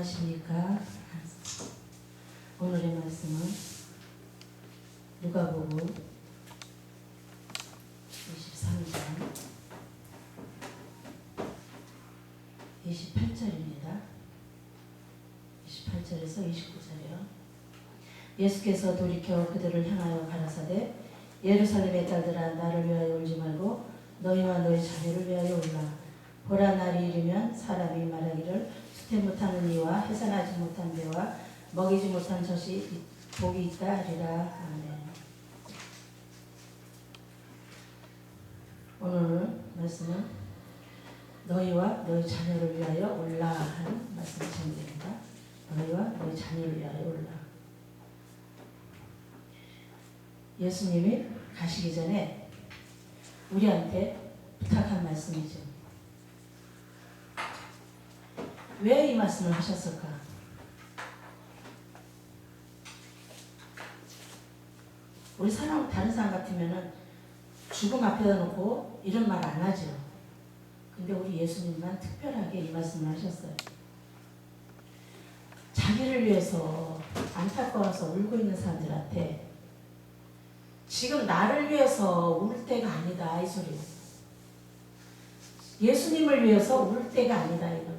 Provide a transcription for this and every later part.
안녕하십니까. 오늘의 말씀은 누가복음 23장 28절입니다. 28절에서 29절이요. 예수께서 돌이켜 그들을 향하여 가라사대 예루살렘의 딸들아 나를 위하여 울지 말고 너희와 너희 자녀를 위하여 울라. 보라 날이 이르면 사람이 말하기를 수태 못하는 이와 해산하지 못한 배와 먹이지 못한 젖이 복이 있다 하리라. 아멘. 오늘 말씀은 너희와 너희 자녀를 위하여 울라 하는 말씀이 제목입니다. 너희와 너희 자녀를 위하여 울라. 예수님이 가시기 전에 우리한테 부탁한 말씀이죠. 왜 이 말씀을 하셨을까? 우리 사람, 다른 사람 같으면은 죽음 앞에다 놓고 이런 말 안 하죠. 근데 우리 예수님만 특별하게 이 말씀을 하셨어요. 자기를 위해서 안타까워서 울고 있는 사람들한테 지금 나를 위해서 울 때가 아니다 이 소리예요. 예수님을 위해서 울 때가 아니다 이거.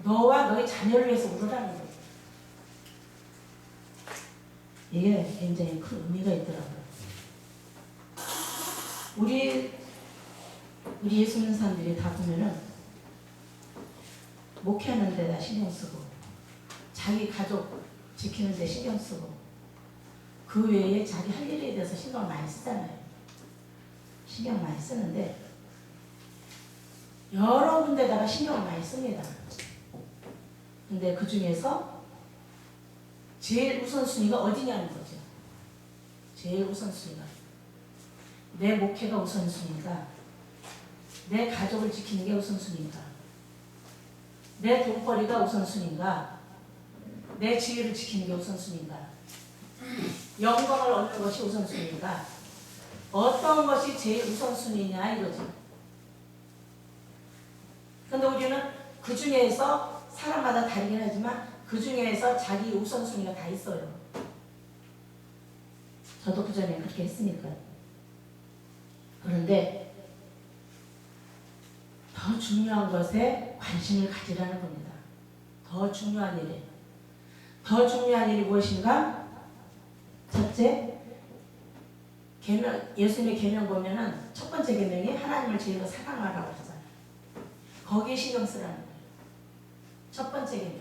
너와 너희 자녀를 위해서 울으라는 거예요. 이게 굉장히 큰 의미가 있더라고요. 우리 예수 믿는 사람들이 다 보면은 목회하는 데다 신경 쓰고 자기 가족 지키는 데 신경 쓰고 그 외에 자기 할 일에 대해서 신경을 많이 쓰잖아요. 신경 많이 쓰는데 여러 군데다가 신경을 많이 씁니다. 근데 그 중에서 제일 우선순위가 어디냐는 거죠. 제일 우선순위가 내 목회가 우선순위인가, 내 가족을 지키는 게 우선순위인가, 내 돈벌이가 우선순위인가, 내 지위를 지키는 게 우선순위인가, 영광을 얻는 것이 우선순위인가, 어떤 것이 제일 우선순위냐 이거죠. 근데 우리는 그 중에서 사람마다 다르긴 하지만 그 중에서 자기 우선순위가 다 있어요. 저도 그 전에 그렇게 했으니까. 그런데 더 중요한 것에 관심을 가지라는 겁니다. 더 중요한 일에. 더 중요한 일이 무엇인가? 첫째, 예수님의 계명 보면은 첫 번째 계명이 하나님을 제일로 사랑하라고 하잖아요. 거기에 신경 쓰라는 거예요. 첫 번째 계명.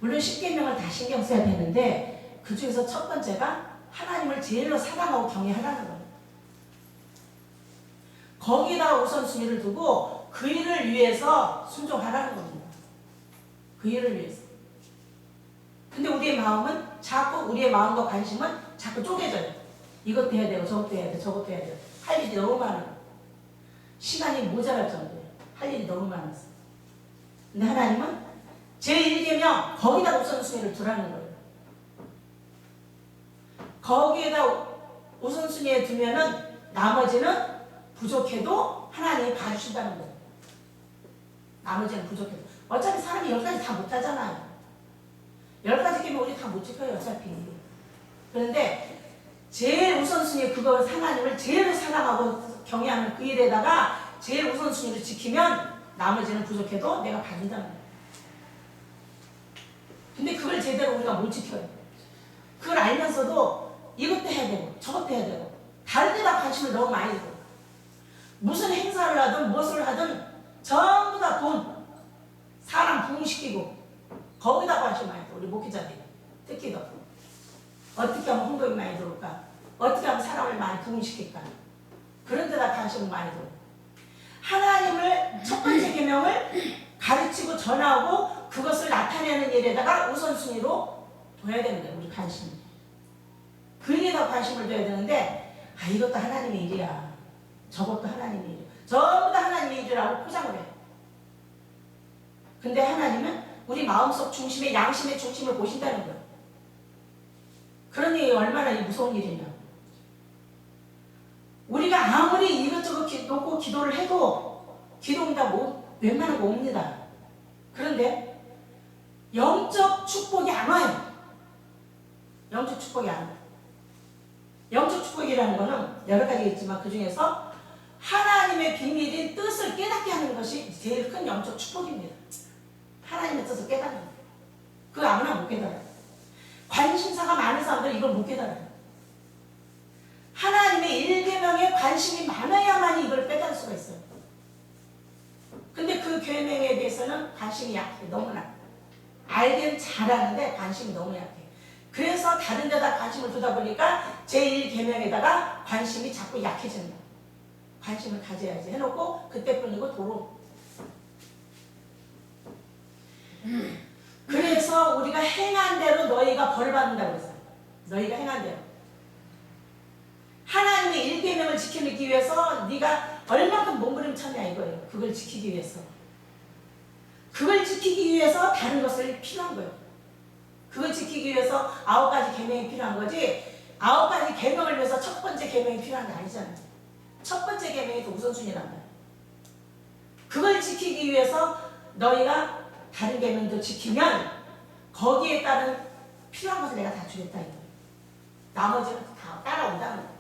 물론 10계명을 다 신경 써야 되는데 그 중에서 첫 번째가 하나님을 제일로 사랑하고 경외하라는 거예요. 거기다가 우선순위를 두고 그 일을 위해서 순종하라는 겁니다. 그 일을 위해서. 근데 우리의 마음은 자꾸 우리의 마음과 관심은 자꾸 쪼개져요. 이것도 해야 되고 저것도 해야 되고 저것도 해야 되고 할 일이 너무 많아요. 시간이 모자랄 정도예요. 할 일이 너무 많았어요. 근데 하나님은 제1계명 거기다 우선순위를 두라는 거예요. 거기에다 우선순위에 두면은 나머지는 부족해도 하나님이 봐주신다는 거예요. 나머지는 부족해도. 어차피 사람이 10가지 다 못하잖아요. 10가지 계명 우리 다 못 지켜요 어차피. 그런데 제일 우선순위 그거 하나님을 제일 사랑하고 경외하는 그 일에다가 제일 우선순위를 지키면 나머지는 부족해도 내가 받는다는 거예요. 근데 그걸 제대로 우리가 못 지켜요. 그걸 알면서도 이것도 해야 되고 저것도 해야 되고 다른 데다 관심을 너무 많이 두고 무슨 행사를 하든 무엇을 하든 전부 다 돈, 사람 부흥시키고 거기다 관심 많이 두고 우리 목회자들이 특히 더 어떻게 하면 홍보이 많이 들어올까, 어떻게 하면 사람을 많이 부흥시킬까 그런 데다 관심을 많이 두고 하나님을 첫 번째 계명을 가르치고 전하고 그것을 나타내는 일에다가 우선순위로 둬야 되는 거예요. 우리 관심. 그 일에다 관심을 둬야 되는데 이것도 하나님의 일이야. 저것도 하나님의 일이야. 전부 다 하나님의 일이라고 포장을 해요. 근데 하나님은 우리 마음속 중심의 양심의 중심을 보신다는 거예요. 그러니 얼마나 무서운 일이냐. 우리가 아무리 이것저것 놓고 기도를 해도 기도 응답 웬만한 거 옵니다. 그런데 영적 축복이 안 와요. 영적 축복이 안 와요. 영적 축복이라는 거는 여러 가지가 있지만 그 중에서 하나님의 비밀인 뜻을 깨닫게 하는 것이 제일 큰 영적 축복입니다. 하나님의 뜻을 깨닫는 거예요. 그거 아무나 못 깨달아요. 관심사가 많은 사람들은 이걸 못 깨달아요. 하나님의 일계명에 관심이 많아야만 이걸 깨달을 수가 있어요. 근데 그 계명에 대해서는 관심이 약해. 너무나. 알긴 잘하는데 관심이 너무 약해. 그래서 다른 데다 관심을 두다 보니까 제1계명에다가 관심이 자꾸 약해진다. 관심을 가져야지 해놓고 그때뿐이고 도로. 그래서 우리가 행한 대로 너희가 벌 받는다고 했어요. 너희가 행한 대로. 하나님의 일계명을 지키기 위해서 네가 얼마큼 몸부림쳤냐 이거예요. 그걸 지키기 위해서. 그걸 지키기 위해서 다른 것을 필요한 거예요. 그걸 지키기 위해서 9가지 계명이 필요한 거지 9가지 계명을 위해서 첫 번째 계명이 필요한 게 아니잖아요. 첫 번째 계명이 더 우선순위란 말이에요. 그걸 지키기 위해서 너희가 다른 계명도 지키면 거기에 따른 필요한 것을 내가 다 주겠다 이거예요. 나머지는 다 따라온다는 거예요.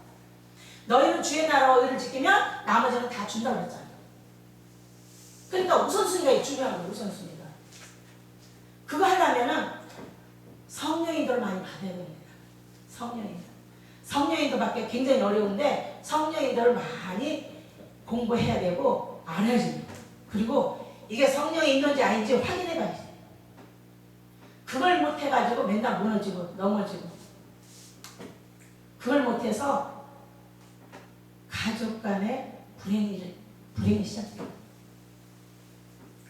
너희는 주의 나라와 의를 지키면 나머지는 다 준다고 그랬잖아요. 그러니까 우선순위가 중요한 거예요. 우선순위가. 그거 하려면은 성령인도를 많이 받아야 됩니다. 성령인도. 성령인도밖에 굉장히 어려운데 성령인도를 많이 공부해야 되고 알아야 됩니다. 그리고 이게 성령의 인도인지 아닌지 확인해 봐야지. 그걸 못해가지고 맨날 무너지고 넘어지고 그걸 못해서 가족 간의 불행이 시작돼요.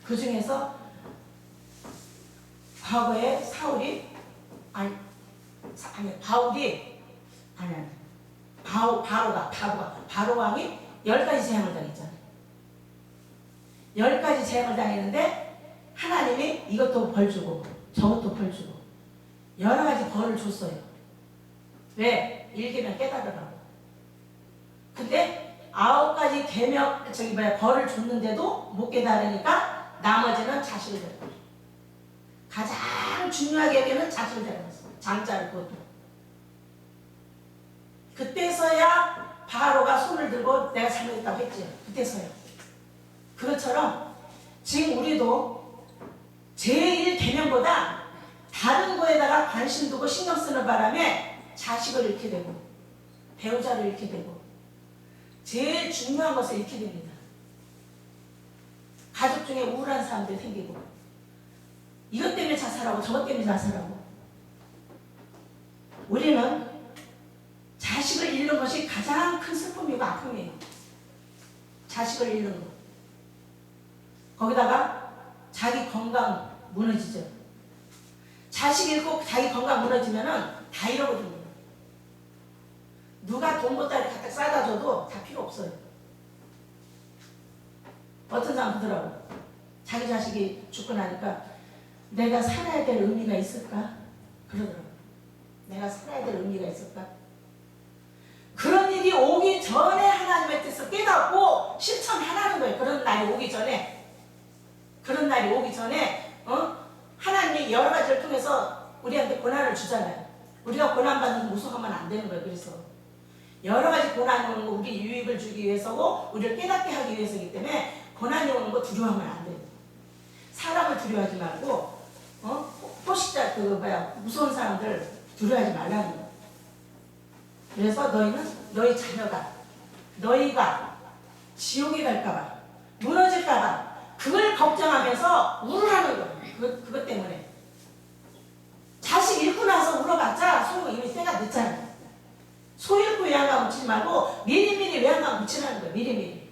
그 중에서 과거에 바로 왕이 10가지 재앙을 당했잖아요. 10가지 재앙을 당했는데 하나님이 이것도 벌 주고 저것도 벌 주고 여러 가지 벌을 줬어요. 왜? 일계명 깨달으라고. 근데 9가지 벌을 줬는데도 못 깨달으니까 나머지는 자식을 데려갔어요. 가장 중요하게 여기는 자식을 데려갔어요. 장자를 그것도. 그때서야 바로가 손을 들고 내가 잘못했다고 했지. 그때서야. 그것처럼 지금 우리도 제1계명보다 다른 거에다가 관심 두고 신경 쓰는 바람에 자식을 잃게 되고 배우자를 잃게 되고 제일 중요한 것을 잃게 됩니다. 가족 중에 우울한 사람들이 생기고 이것 때문에 자살하고 저것 때문에 자살하고 우리는 자식을 잃는 것이 가장 큰 슬픔이고 아픔이에요. 자식을 잃는 것. 거기다가 자기 건강 무너지죠. 자식 잃고 자기 건강 무너지면은 다 잃어버립니다. 누가 돈 보따리 갖다 싸다 줘도 다 필요 없어요. 어떤 사람 그러더라고. 자기 자식이 죽고 나니까 내가 살아야 될 의미가 있을까? 그러더라고. 내가 살아야 될 의미가 있을까? 그런 일이 오기 전에 하나님의 뜻을 깨닫고 실천하라는 거예요. 그런 날이 오기 전에. 그런 날이 오기 전에 하나님이 여러 가지를 통해서 우리한테 고난을 주잖아요. 우리가 고난받는 거 무서워하면 안 되는 거예요. 그래서 여러 가지 고난이 오는 거 우리 유익을 주기 위해서고 우리를 깨닫게 하기 위해서이기 때문에 고난이 오는 거 두려워하면 안 돼요. 사람을 두려워하지 말고 포식자 무서운 사람들 두려워하지 말라는 거예요. 그래서 너희 자녀가 너희가 지옥에 갈까봐 무너질까봐 그걸 걱정하면서 울으라는 거예요. 그것 때문에. 자식 잃고 나서 울어봤자 이미 때가 늦잖아요. 소 잃고 외양간 묻히지 말고 미리미리 외양간 묻히라는 거예요. 미리미리.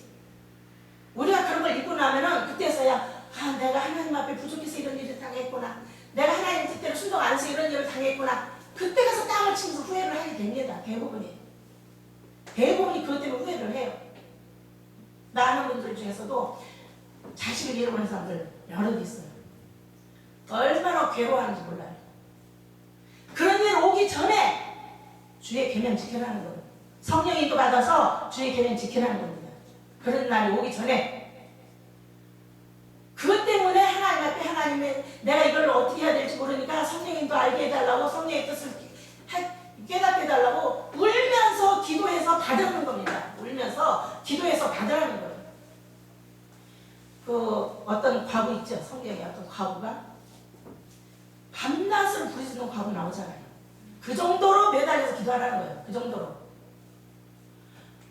우리가 그런 걸 잊고 나면은 그때서야 내가 하나님 앞에 부족해서 이런 일을 당했구나. 내가 하나님 뜻대로 순종 안 해서 이런 일을 당했구나. 그때 가서 땅을 치면서 후회를 하게 됩니다. 대부분이 그것 때문에 후회를 해요. 나 아는 분들 중에서도 자식을 잃어버린 사람들 여럿 있어요. 얼마나 괴로워하는지 몰라요. 그런 일 오기 전에 주의 계명 지키라는 거예요. 성령인도 받아서 주의 계명 지키라는 겁니다. 그런 날이 오기 전에. 그것 때문에 하나님 앞에 하나님 하나님의 내가 이걸 어떻게 해야 될지 모르니까 성령님도 알게 해달라고 성령의 뜻을 깨닫게 해달라고 울면서 기도해서 받으는 겁니다. 울면서 기도해서 받으라는 거예요. 그 어떤 과부 있죠. 성경에 어떤 과부가 밤낮을 부르짖는 과부 나오잖아요. 그 정도로 매달려서 기도하라는 거예요. 그 정도로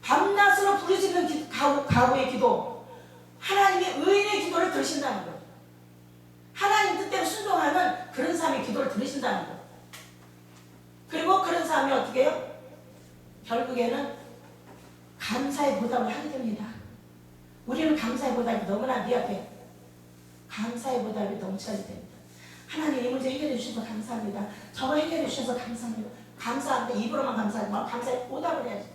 밤낮으로 부르짖는 과부의 기도, 하나님의 의인의 기도를 들으신다는 거예요. 하나님 뜻대로 순종하는 그런 사람의 기도를 들으신다는 거예요. 그리고 그런 사람이 어떻게 해요? 결국에는 감사의 보답을 하게 됩니다. 우리는 감사의 보답이 너무나 미약해. 감사의 보답이 넘쳐야 됩니다. 하나님 이 문제 해결해 주셔서 감사합니다. 저거 해결해 주셔서 감사합니다. 감사합니다. 입으로만 감사하지 말고 감사의 보답을 해야지.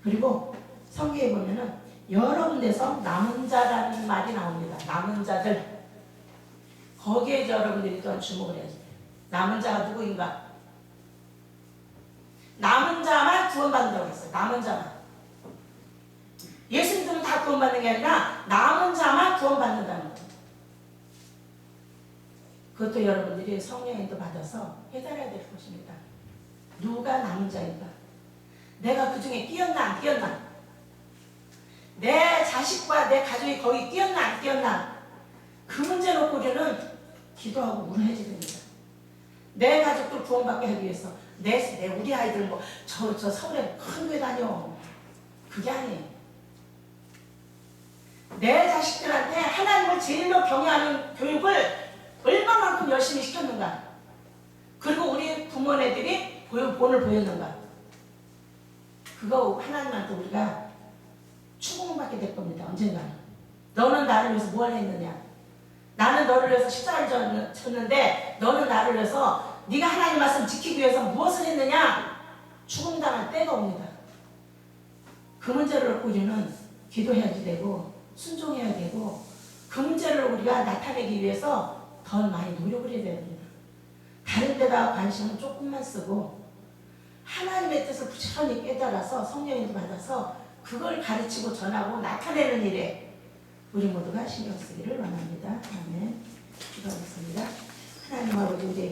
그리고 성경에 보면은 여러 군데서 남은 자라는 말이 나옵니다. 남은 자들. 거기에 여러분들이 또한 주목을 해야지. 남은 자가 누구인가? 남은 자만 구원받는다고 했어요. 남은 자만. 예수님들은 다 구원받는 게 아니라 남은 자만 구원받는다는 거예요. 그것도 여러분들이 성령의 인도 받아서 해달아야 될 것입니다. 누가 남은 자인가? 내가 그 중에 끼었나 안 끼었나? 내 자식과 내 가족이 거기 끼었나 안 끼었나? 그 문제 놓고 우리는 기도하고 물어야지 됩니다. 내 가족들 구원받게 하기 위해서 우리 아이들 저 서울에 큰 교회 다녀. 그게 아니에요. 내 자식들한테 하나님을 제일로 경외하는 교육을 얼마만큼 열심히 시켰는가? 그리고 우리 부모네들이 본을 보였는가? 그거 하나님한테 우리가 추궁받게 될 겁니다. 언젠가. 너는 나를 위해서 뭘 했느냐? 나는 너를 위해서 십자가를 졌는데 너는 나를 위해서 네가 하나님 말씀 지키기 위해서 무엇을 했느냐? 추궁당할 때가 옵니다. 그 문제를 우리는 기도해야 되고 순종해야 되고 그 문제를 우리가 나타내기 위해서 더 많이 노력을 해야 됩니다. 다른 데다 관심은 조금만 쓰고 하나님의 뜻을 부지런히 깨달아서 성령님도 받아서 그걸 가르치고 전하고 나타내는 일에 우리 모두가 신경 쓰기를 원합니다. 아멘. 기도하겠습니다. 하나님 아버지 우리에게